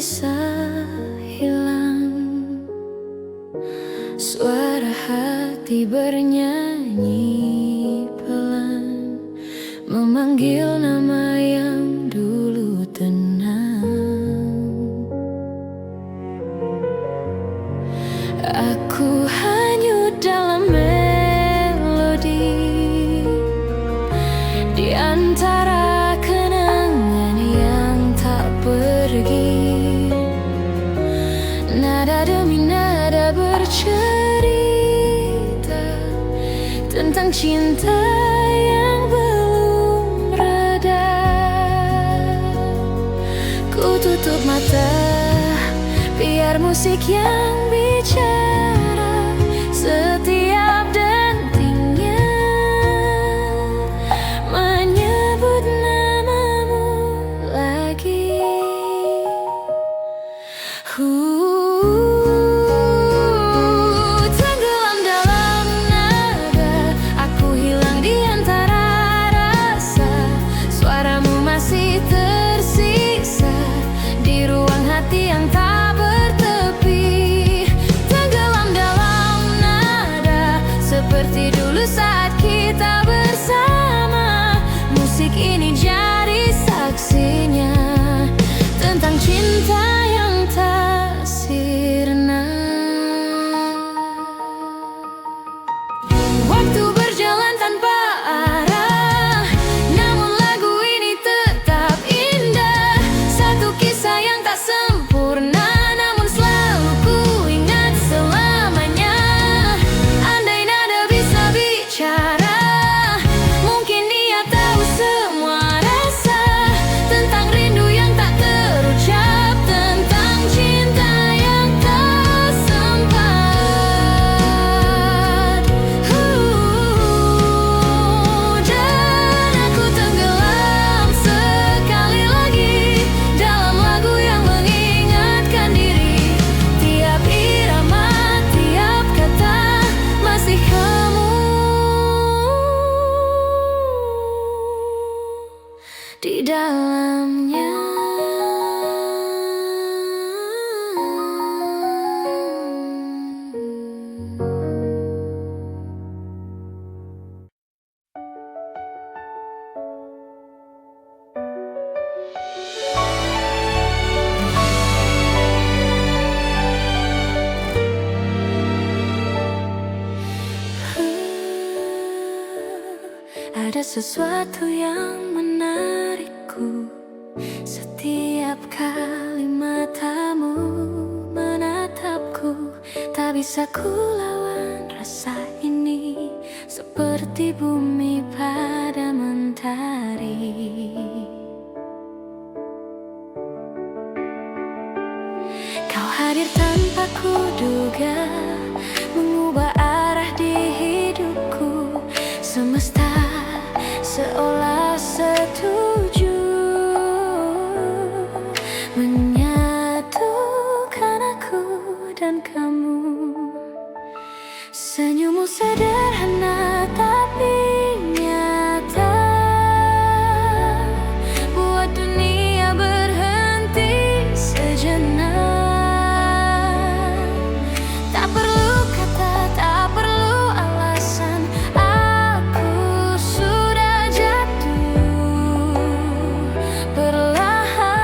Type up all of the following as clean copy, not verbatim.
bisa hilang. Suara hati bernyanyi pelan, memanggil nama yang dulu tenang. Aku hanyut dalam melodi, di antara kenangan yang tak pergi. Nada demi nada bercerita tentang cinta yang belum reda. Ku tutup mata, biar musik yang bicara setiap dentingnya menyebut namamu lagi. Tenggelam dalam nada, aku hilang di antara rasa. Suaramu masih tersisa di ruang hati yang tak bertepi. Tenggelam dalam nada, seperti dulu saat kita bersama. Musik ini jadi saksinya tentang cinta yang tak sirna. Waktu berjalan tanpa arah, namun lagu ini tetap indah. Satu kisah yang tak sempurna, namun selalu ku ingat selamanya. Andai nada bisa bicara, mungkin dia tahu semua rasa tentang rindu yang tak terucap, tentang cinta yang tak sempat. Dan aku tenggelam sekali lagi dalam lagu yang mengingatkan diri. Tiap irama, tiap kata masih kamu di dalamnya. Ada sesuatu yang menarikku setiap kali matamu menatapku. Tak bisa ku lawan rasa ini, seperti bumi pada mentari. Kau hadir tanpa kuduga, mengubah arah di hidupku. Semesta seolah setuju menyatukan aku dan kamu. Senyummu sederhana tapi nyata, buat dunia berhenti sejenak. Tak perlu kata, tak perlu alasan, aku sudah jatuh perlahan.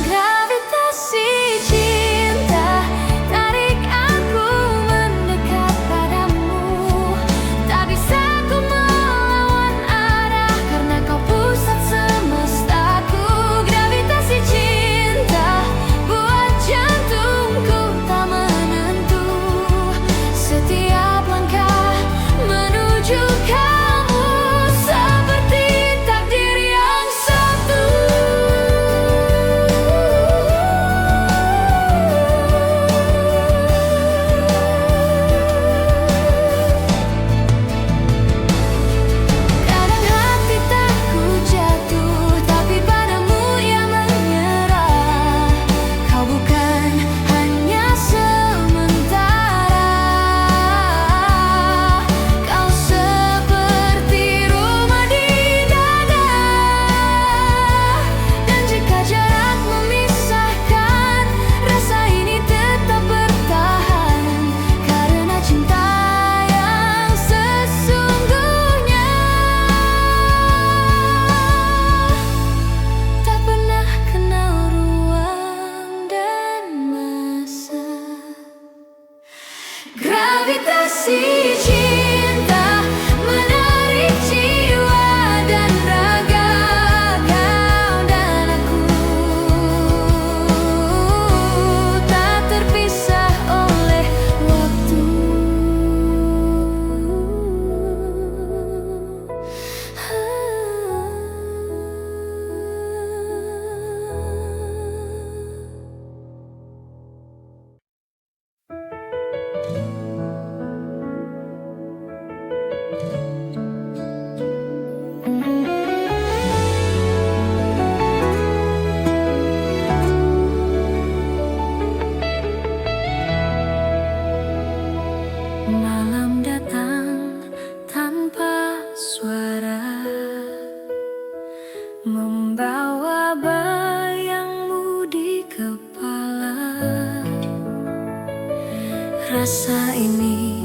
Gravitasi cinta tarik aku mendekat padamu. Gravitasi cinta menarik jiwa dan raga kau dan aku, tak terpisah oleh waktu. Malam datang tanpa suara, membawa bayangmu di kepala. Rasa ini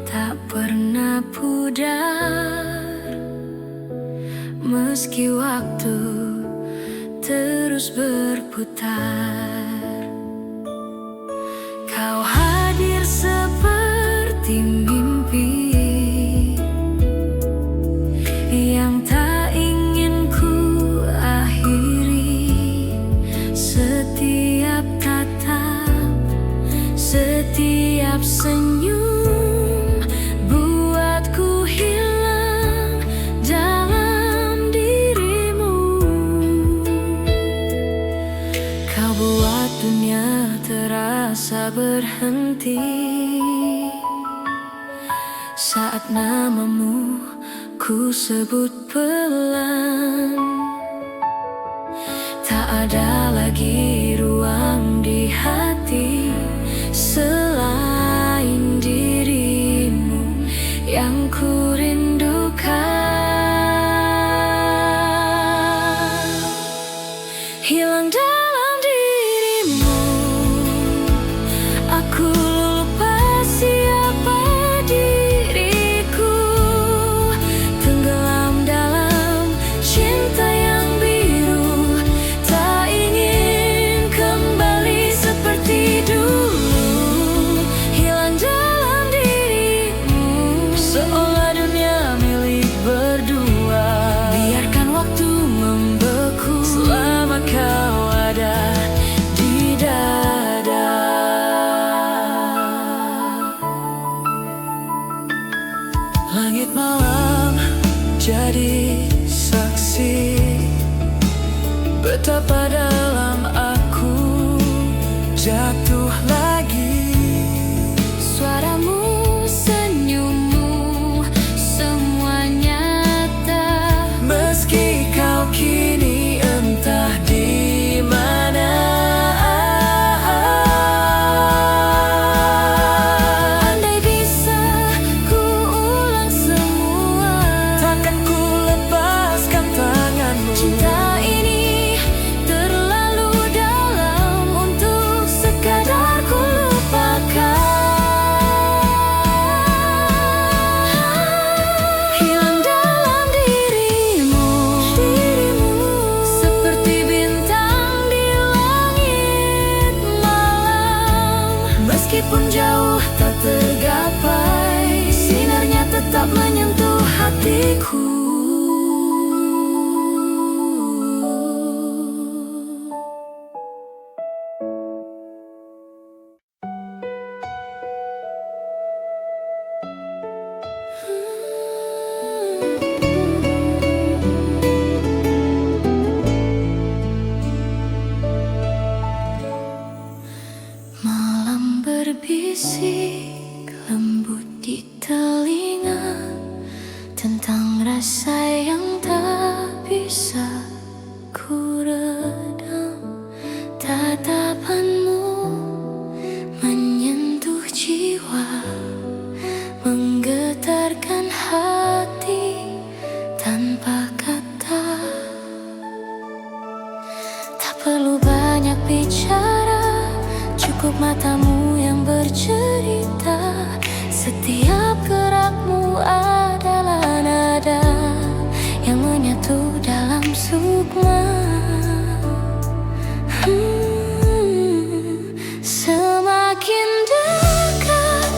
tak pernah pudar, meski waktu terus berputar. Kau hadir seperti mimpi yang tak ingin ku akhiri. Setiap tatap, setiap senyum buatku hilang dalam dirimu. Kau buat dunia terasa berhenti saat namamu ku sebut pelan. Tak ada lagi ruang di hati selain dirimu yang ku rindukan. Hilang dalam dirimu, aku lupa siapa diriku. Tenggelam dalam cinta yang biru, tak ingin kembali seperti dulu. Hilang dalam dirimu, seolah dunia milik berdua. Biarkan waktu membeku selama kau ada di dada. Langit malam jadi saksi betapa dalam aku jatuh lagi. Suaramu, senyummu, semua nyata. Meski kau kini entah di mana. Andai bisa ku ulang semua, takkan ku lepaskan tanganmu. Cinta ini terlalu dalam untuk sekadar ku lupakan. Hilang dalam dirimu, seperti bintang di langit malam. Meskipun jauh tak tergapai, sinarnya tetap menyentuh hatiku. Malam berbisik lembut di telinga tentang rasa yang tak bisa ku redam. Tatapanmu menyentuh jiwa, menggetarkan hati tanpa kata. Tak perlu banyak bicara, cukup matamu yang bercerita. Setiap gerakmu adalah nada yang menyatu dalam sukma. Semakin dekat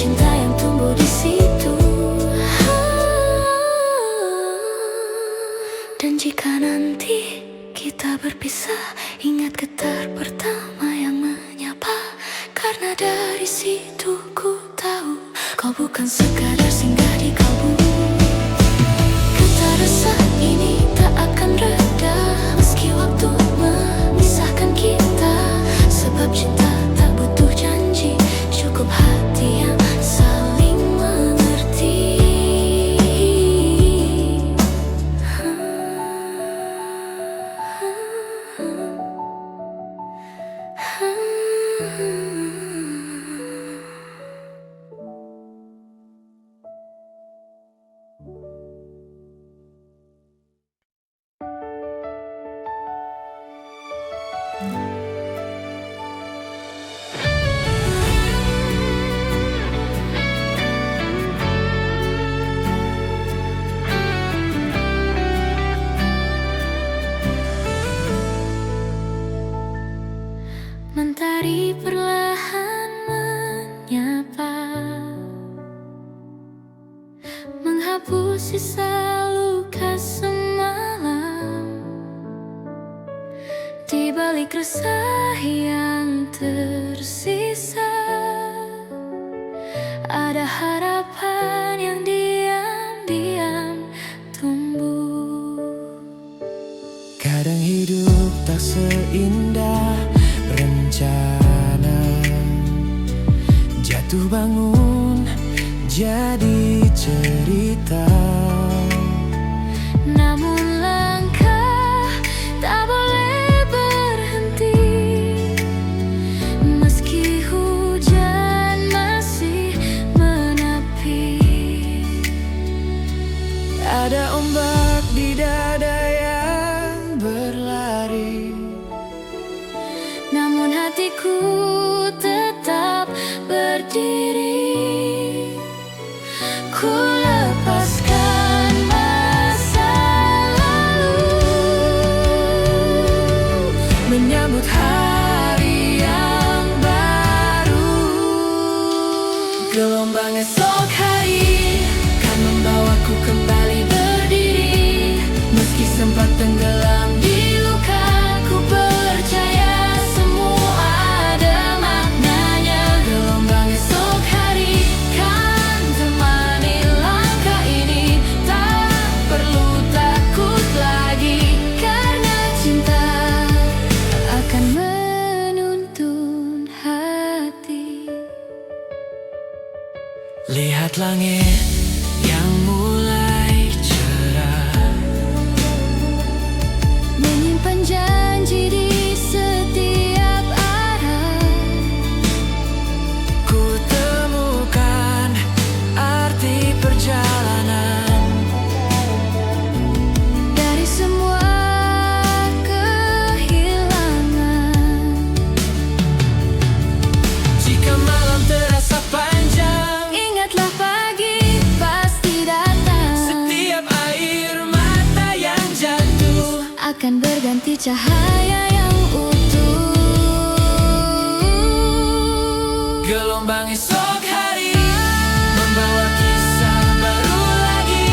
cinta yang tumbuh di situ. Dan jika nanti kita berpisah, ingat getar pertama yang menyapa. Karena dari situ ku tahu kau bukan sekadar singgah di kalbu. Getar rasa ini tak akan reda meski waktu memisahkan kita. Sebab cinta tak butuh janji, cukup hati yang saling mengerti. Mentari perlahan menyapa, menghapus sisa luka semalam. Di balik resah yang tersisa, ada harapan yang diam-diam tumbuh. Kadang hidup tak seindah rencana, jatuh bangun jadi cerita. Namun langkah tak boleh berhenti, meski hujan masih menepi. Ada ombak di dada yang berlari, namun hatiku tetap berdiri. Ku lepaskan masa lalu, menyambut hari yang baru. Gelombang esok hari kan membawaku kembali berdiri, meski sempat tenggelam di luka. Ku percaya semua ada maknanya. Gelombang esok hari kan temani langkah ini. Tak perlu takut lagi, karena cinta akan menuntun hati. lihat langit yang mulai cerah, menyimpan janji di setiap arah. ku temukan arti perjalanan. Dari semua kehilangan, Jika malam terasa panjang, ingatlah pagi pasti datang. setiap air mata yang jatuh Akan berganti cahaya yang utuh. gelombang esok hari membawa kisah baru lagi.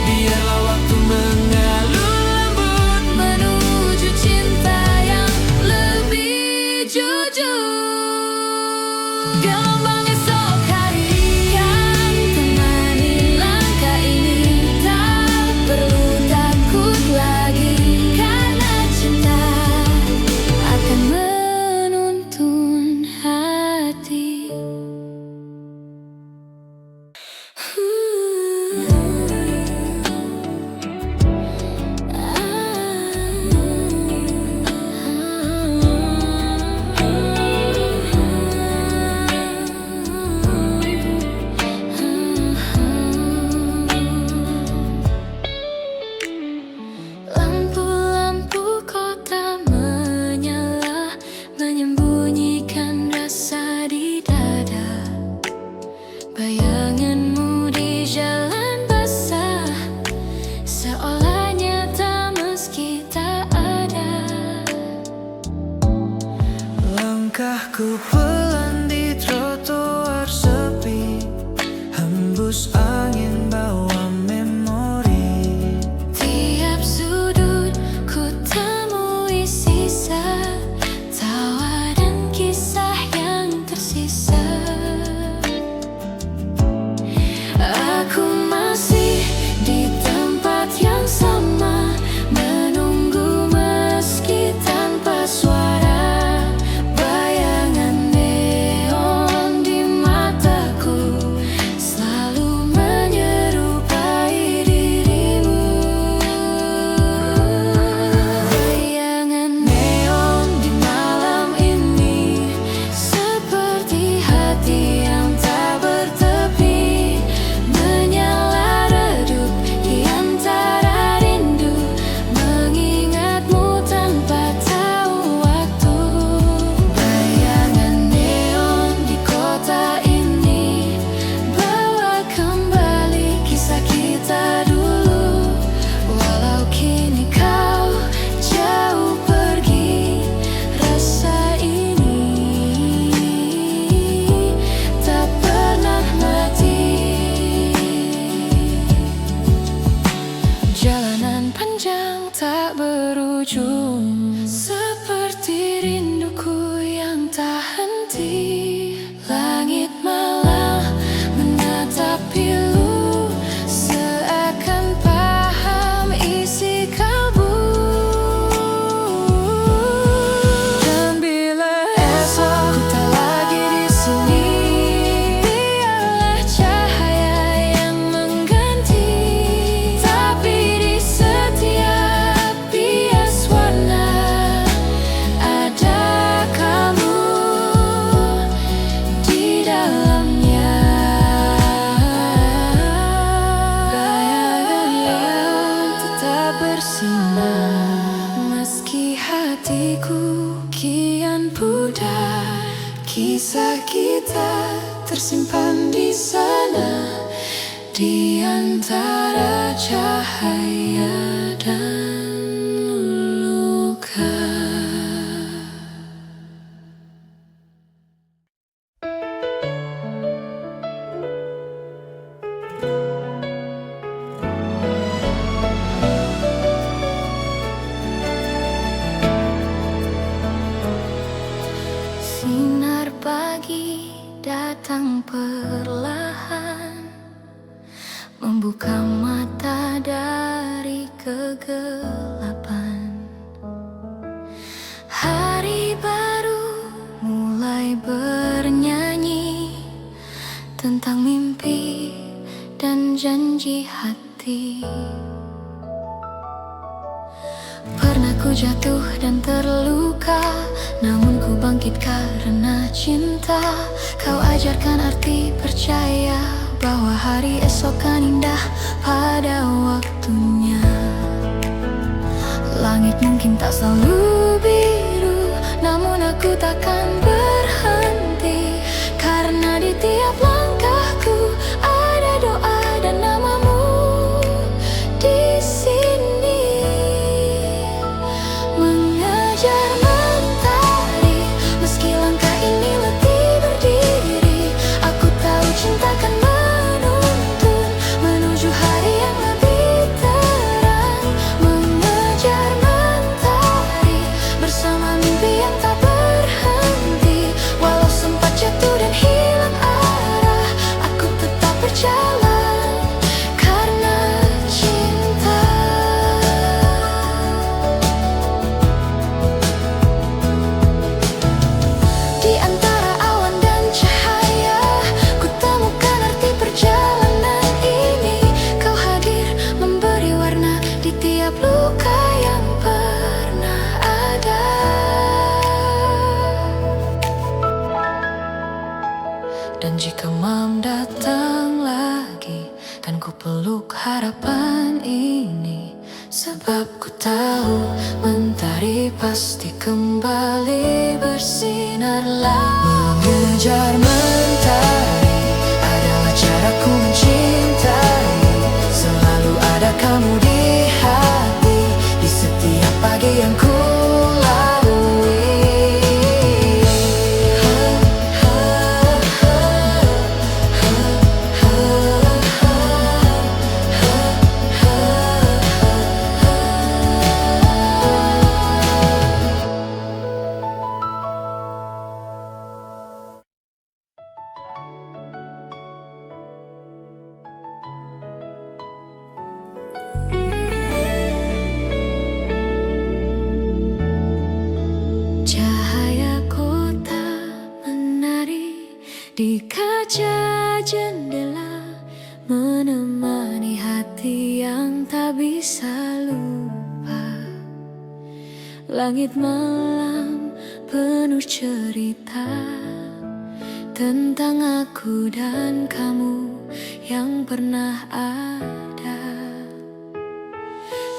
Biarlah waktu mengalun lembut Menuju cinta yang lebih jujur. Gelombang esok hari kan temani langkah ini. Tak perlu takut lagi, karena cinta akan menuntun hati. Lampu-lampu kota menyala, menyembunyikan rasa di dada. Bayanganmu di jalan basah, seolah nyata meski tak ada. langkahku pelan di trotoar sepi, tersimpan di sana, di antara cahaya dan luka. Sinar pagi datang perlahan, membuka mata dari kegelapan. Hari baru mulai bernyanyi tentang mimpi dan janji hati. Pernah ku jatuh dan terluka, namun ku bangkit karena cinta. Kau ajarkan arti percaya, bahwa hari esok kan indah pada waktunya. Langit mungkin tak selalu biru, namun aku takkan berhenti, karena di tiap langkahku ada doa dan namamu di sini. Mengejar mentari, meski langkah ini letih berdiri, aku tahu cinta kan menuntun menuju hari yang lebih terang. Mengejar mentari bersama mimpi yang tak berhenti, walau sempat jatuh dan hilang arah, aku tetap berjalan karena cinta. Di antara awan dan cahaya, ku temukan arti perjalanan ini. Kau hadir memberi warna di tiap luka yang pernah ada. Dan jika malam datang lagi, kan ku peluk harapan ini, sebab ku tahu mentari pasti kembali bersinar lagi. Mengejar mentari adalah caraku mencintai, selalu ada kamu di hati, di setiap pagi yang ku lalui. Cahaya kota menari di kaca jendela, menemani hati yang tak bisa lupa. Langit malam penuh cerita tentang aku dan kamu yang pernah ada.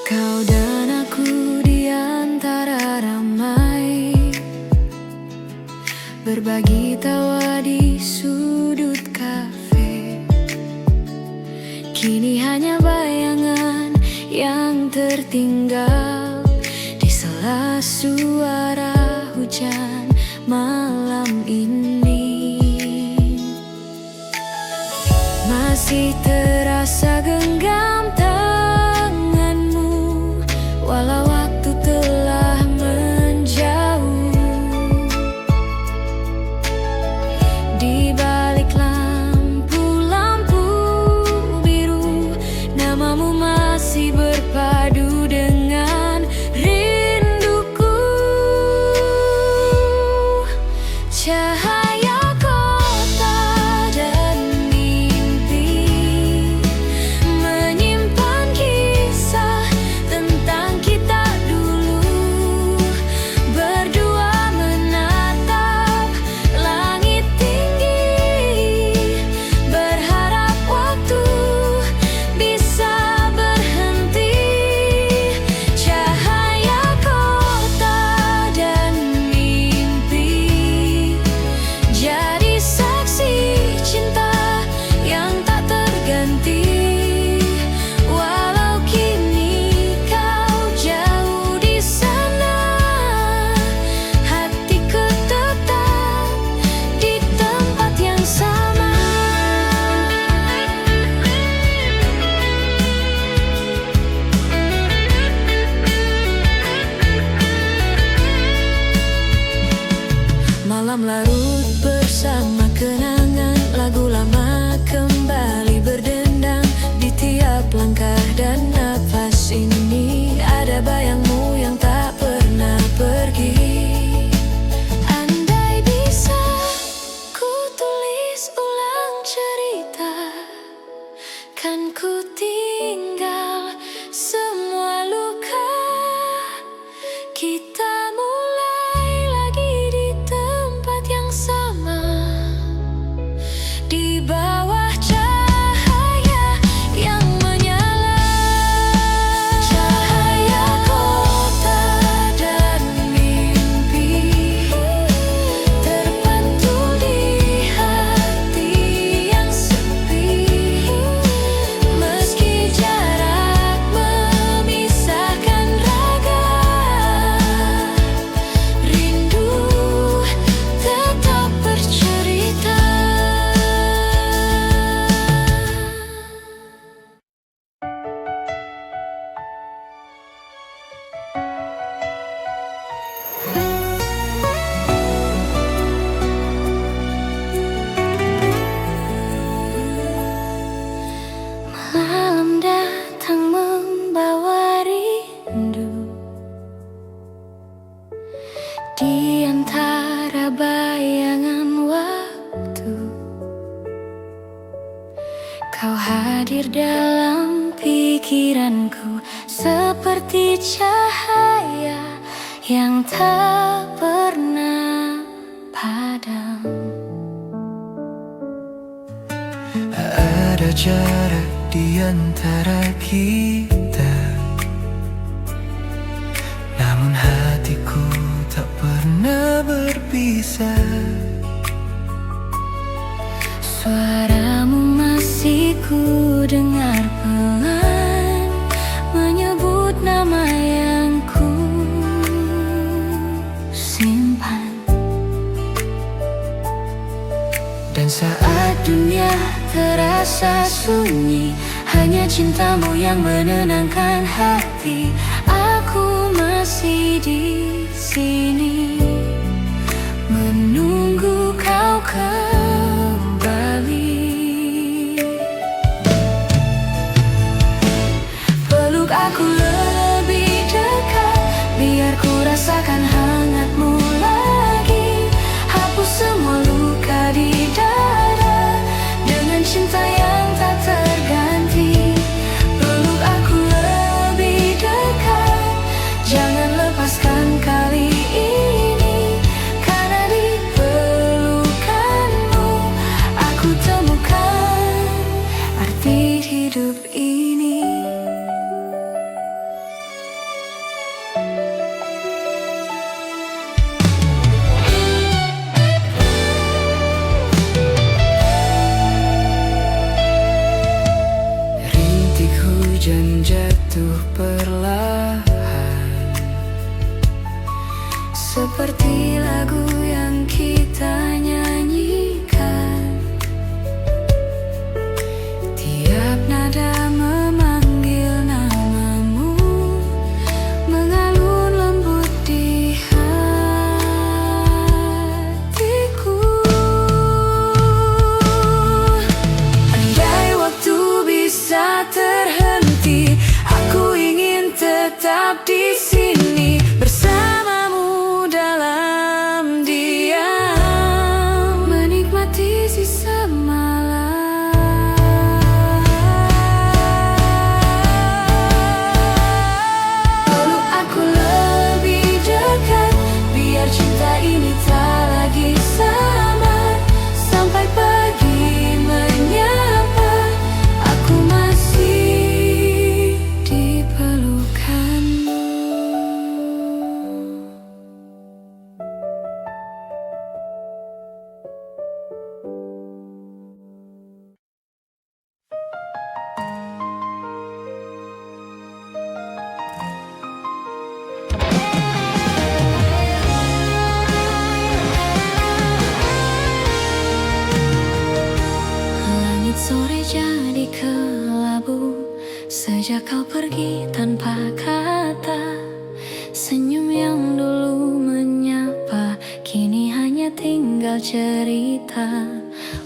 Kau dan aku di antara ramai, berbagi tawa di sudut kafe. Kini hanya bayangan yang tertinggal di sela suara hujan malam ini. Masih terasa genggam tanganmu, walau waktu telah menjauh. Di balik lampu-lampu biru, namamu masih berpadu dengan rinduku. Cahaya kota dan mimpi menyimpan kisah tentang kita dan ku tinggal semua luka. Kita mulai lagi di tempat yang sama, di bawah cahaya yang menyala, cahaya kota dan mimpi terpantul di hati yang sepi. Meski jarak memisahkan raga, rindu tetap bercerita. Malam datang membawa rindu, di antara bayangan waktu. Kau hadir dalam pikiranku seperti cahaya yang tak pernah padam. Ada jarak di antara kita, namun hatiku tak pernah berpisah. Suaramu masih ku dengar pelan, menyebut nama yang ku simpan. Dan saat dunia Terasa sunyi, hanya cintamu yang menenangkan hati. Aku masih di sini menunggu kau kembali. Peluk aku lebih dekat, biar ku rasakan hangatmu lagi. Hapus semua luka di dada dengan cinta yang tak terganti. Peluk aku lebih dekat, jangan lepaskan kali ini. Karena di pelukanmu aku temukan arti hidup ini. hujan jatuh perlahan, seperti lagu yang kita nyanyikan. Tiap nada memanggil namamu, mengalun lembut di hatiku. Andai waktu bisa terhenti, aku ingin tetap di sini bersamamu dalam diam, menikmati sisa malam. Peluk aku lebih dekat, biar cinta ini tak lagi samar. Sampai pagi menyapa, aku masih di pelukanmu. Langit sore jadi kelabu sejak kau pergi tanpa kata. Senyum yang dulu menyapa kini hanya tinggal cerita.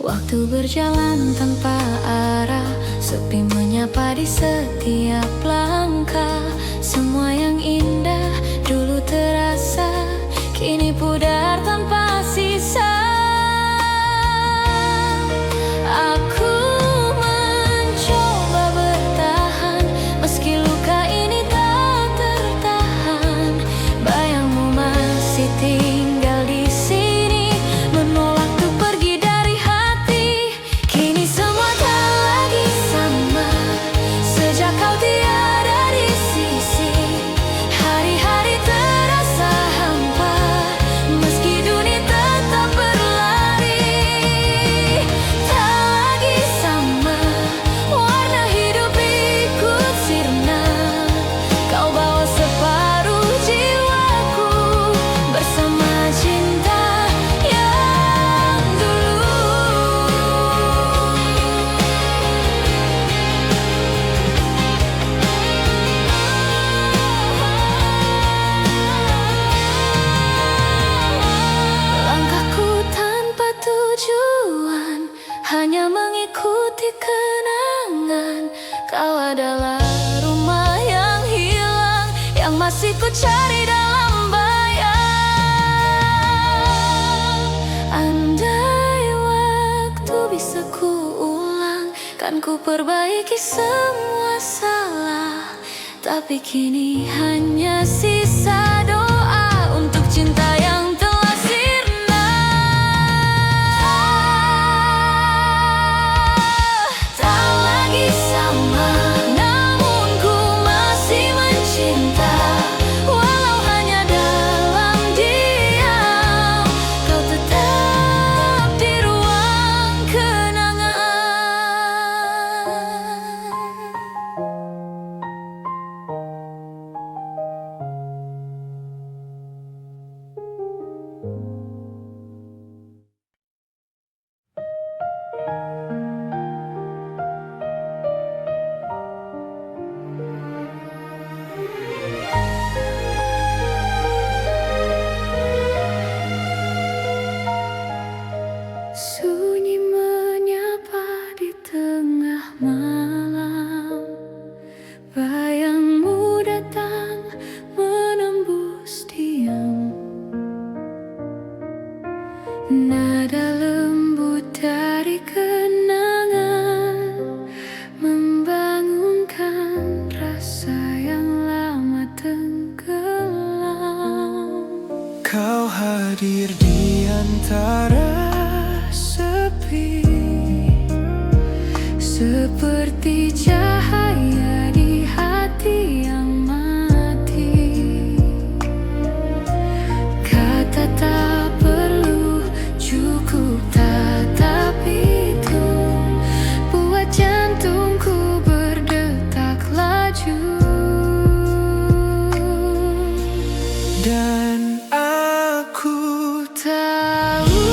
Waktu berjalan tanpa arah, sepi menyapa di setiap langkah. Semua yang indah dulu terasa kini pudar tanpa sisa. Aku mencoba putih kenangan. Kau adalah rumah yang hilang, yang masih ku cari dalam bayang. Andai waktu bisa ku ulang, kan ku perbaiki semua salah. Tapi kini hanya sisa doa untuk cinta yang telah sirna. Tak lagi sama, namun ku masih mencinta. Walau hanya dalam diam, kau tetap di ruang kenangan. Sunyi menyapa di tengah malam, bayangmu datang menembus diam. Nada lembut dari kenangan membangunkan rasa yang lama tenggelam. Kau hadir di antara sepi, Seperti cahaya di hati yang mati. Kata tak perlu, cukup tatap itu, buat jantungku berdetak laju. dan aku Tahu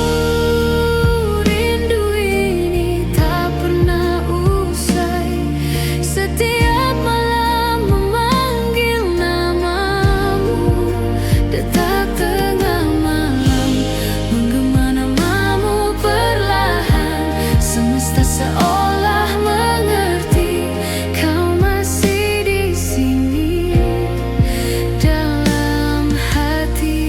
rindu ini tak pernah usai. Setiap malam memanggil namamu, detak tengah malam menggema namamu perlahan. Semesta seolah mengerti, kau masih di sini dalam hati.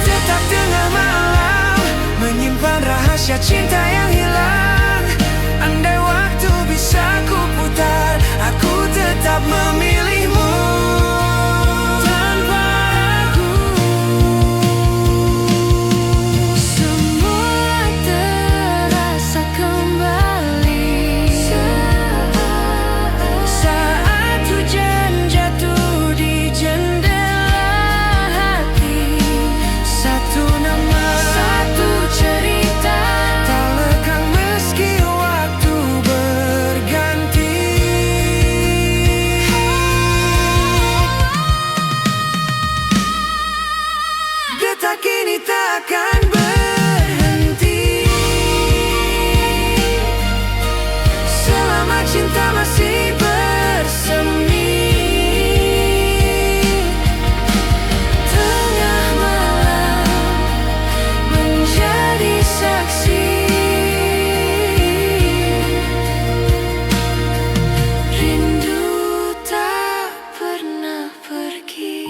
tetap tengah malam menyimpan rahasia cinta yang hilang. Andai waktu bisa ku putar, aku tetap memilihmu tanpa ragu. Semua terasa kembali Saat hujan jatuh di jendela hati, satu nama, satu cerita. tak lekang meski waktu berganti. Detak ini takkan berhenti selama cinta masih bersemi. Tengah malam menjadi saksi, rindu tak pernah pergi.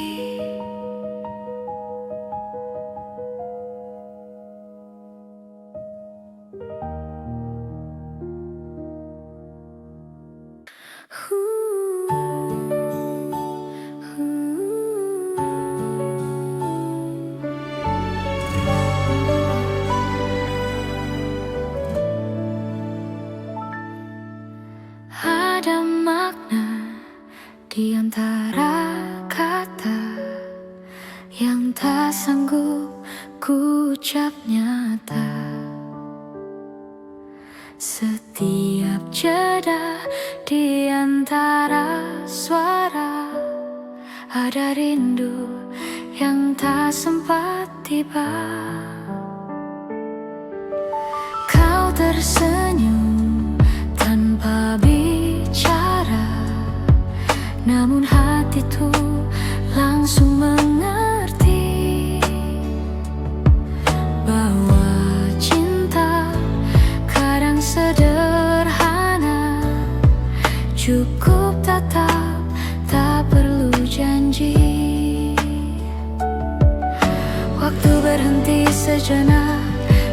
Ada makna di antara kata yang tak sanggup ku ucap nyata. Setiap jeda di antara suara, ada rindu yang tak sempat tiba. tersenyum tanpa bicara, namun hati tuh langsung mengerti bahwa cinta kadang sederhana, cukup tatap, tak perlu janji. Waktu berhenti sejenak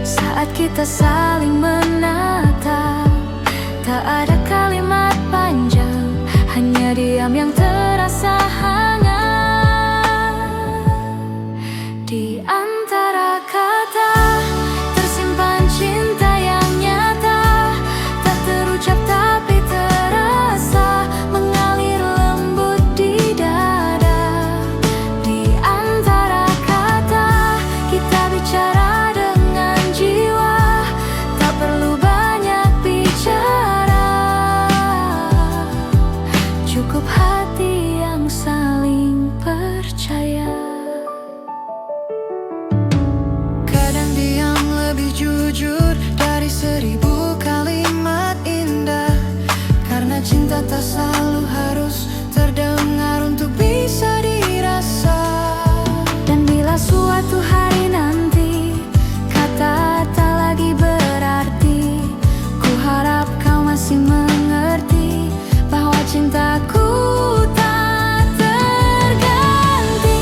saat kita saling menatap. Tak ada kalimat panjang, hanya diam yang terasa hangat. Di antara kata tersimpan cinta yang nyata, tak terucap tapi terasa mengalir lembut di dada. Di antara kata kita bicara dengan jiwa, tak perlu banyak bicara, cukup hati yang saling percaya. Kadang diam lebih jujur dari 1000 kalimat indah, karena cinta tak selalu harus terdengar untuk bisa dirasa. Dan bila suatu hari nanti kata tak lagi berarti, ku harap kau masih mengerti bahwa cintaku tak terganti.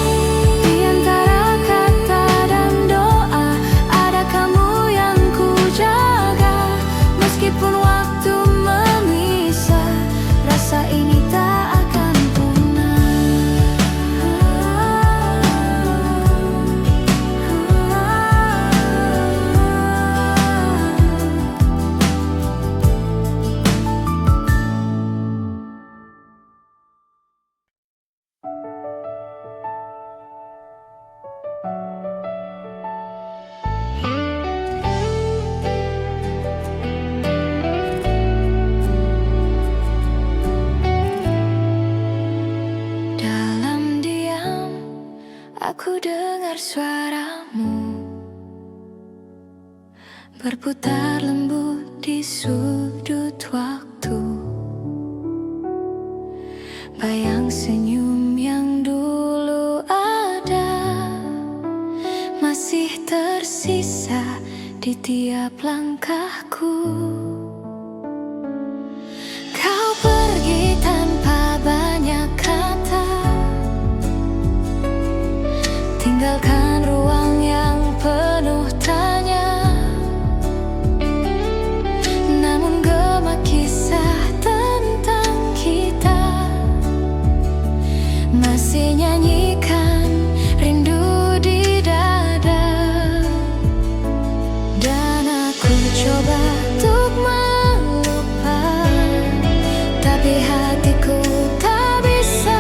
Di antara kata dan doa ada kamu yang ku jaga. Meskipun waktu memisah, rasa ini tak akan Dalam diam, aku dengar suaramu berputar lembut di sudut waktu. Bayang senyum yang dulu ada masih tersisa di tiap langkahku. Kau pergi tanpa banyak kata, tinggalkan ruang yang penuh tanya. Namun gema kisah tentang kita masih nyanyikan rindu di dada. Dan aku coba untuk melupa, tapi hatiku tak bisa.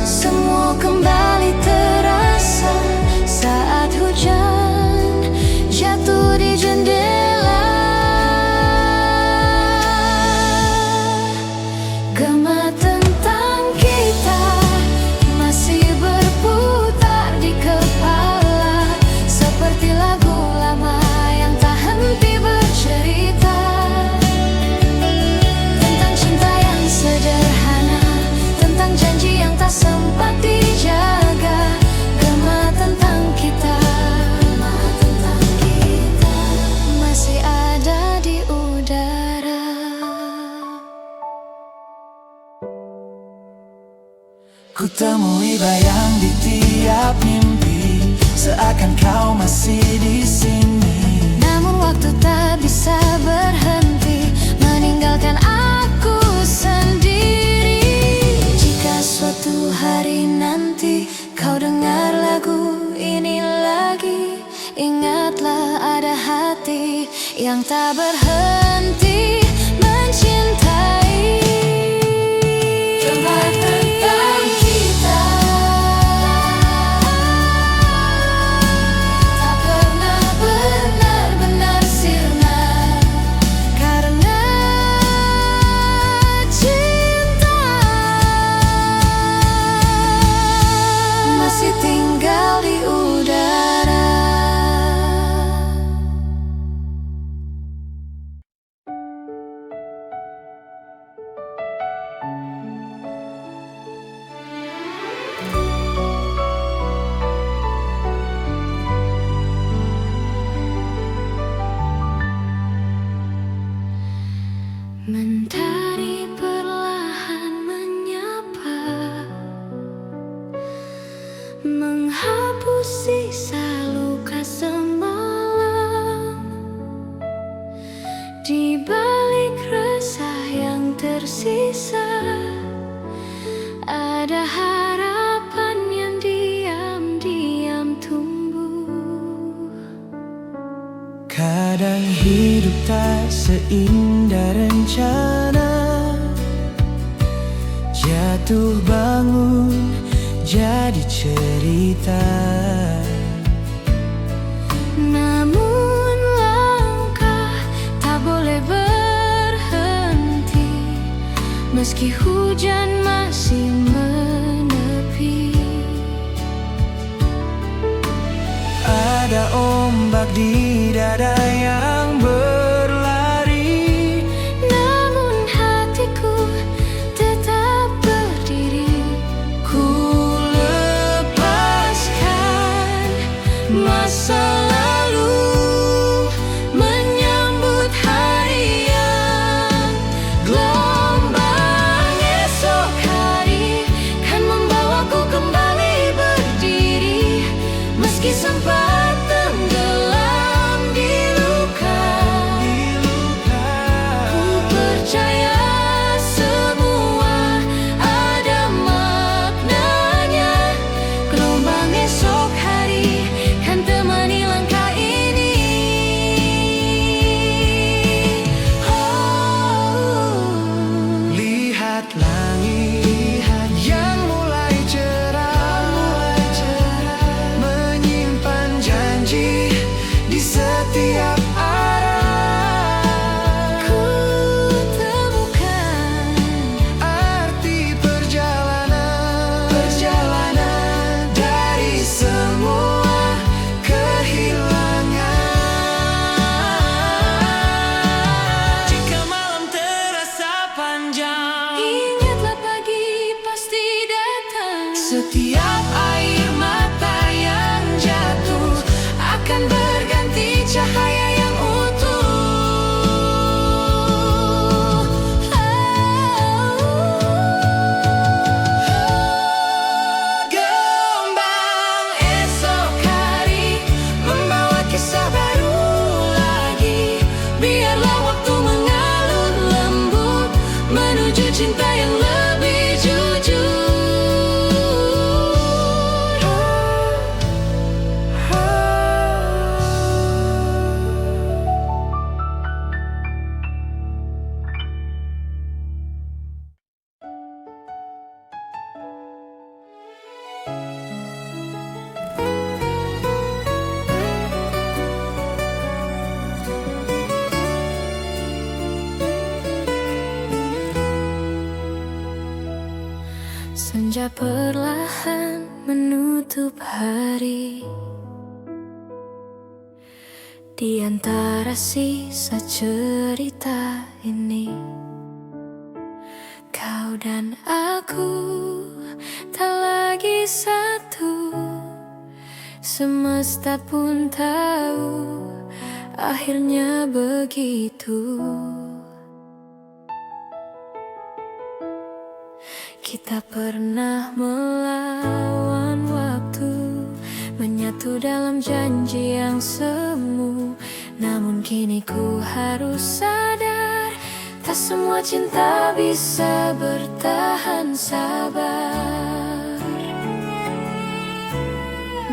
Semua kembali terasa saat hujan jatuh di jendela. Gema tentang kita masih berputar di kepala, seperti lagu lama yang tak henti bercerita tentang cinta yang sederhana, tentang janji yang tak sempat dijaga. Gema tentang kita masih ada di udara. Ku temui bayang di tiap mimpi, seakan kau masih di sini. Namun waktu tak bisa berhenti meninggalkan aku sendiri. Jika suatu hari nanti kau dengar lagu ini lagi, ingatlah ada hati yang tak berhenti mencintai. Gema tentang kita tak pernah benar-benar sirna, karena cinta masih tinggal di udara. Kadang hidup tak seindah rencana, jatuh bangun jadi cerita. Namun langkah tak boleh berhenti, meski hujan masih menepi. Ada ombak di dada yang berlari, Namun hatiku tetap berdiri. ku lepaskan masa lalu, menyambut hari yang gelombang. Esok hari kan membawaku kembali berdiri, meski sempat tenggelam di luka. Ku percaya semua ada maknanya. Gelombang esok hari kan temani langkah ini. Lihat langit yang mulai cerah, menyimpan janji di setiap arah. Ku temukan Arti perjalanan dari semua kehilangan. Jika malam terasa panjang, ingatlah pagi pasti datang. setiap air mata yang jatuh akan berganti cahaya yang utuh. Gelombang esok hari membawa kisah baru lagi. Biarlah waktu mengalun lembut menuju cinta yang lebih jujur. Senja perlahan menutup hari, di antara sisa cerita ini. Kau dan aku tak lagi satu, semesta pun tahu akhirnya begitu. Kita pernah melawan waktu, menyatu dalam janji yang semu. Namun kini ku harus sadar, tak semua cinta bisa bertahan sabar.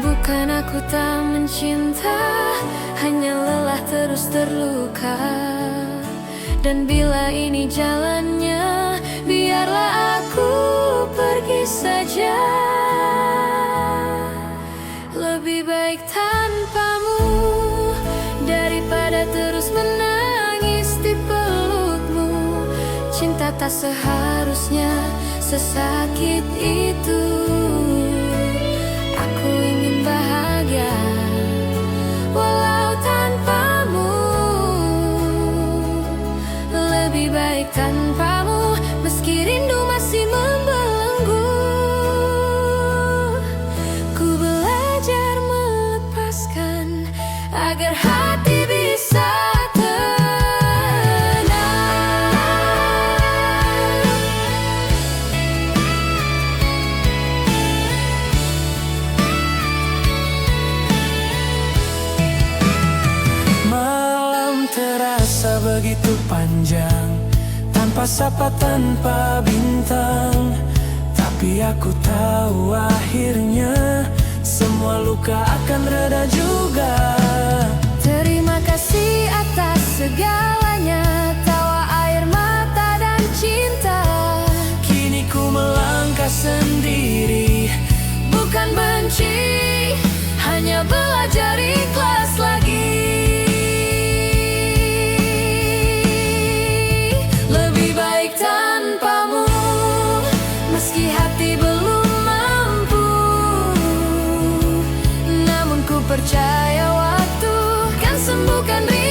Bukan aku tak mencinta, hanya lelah terus terluka. Dan bila ini jalannya, biarlah aku pergi saja. Lebih baik tanpamu daripada terus menangis di pelukmu. Cinta tak seharusnya sesakit itu. Aku ingin bahagia walau tanpamu. Lebih baik tanpamu, meski rindu masih membelenggu. Ku belajar melepaskan agar hati bisa tenang. Malam terasa begitu panjang, tanpa sapa, tanpa bintang. Tapi aku tahu akhirnya semua luka akan reda juga. Terima kasih bukan rindu.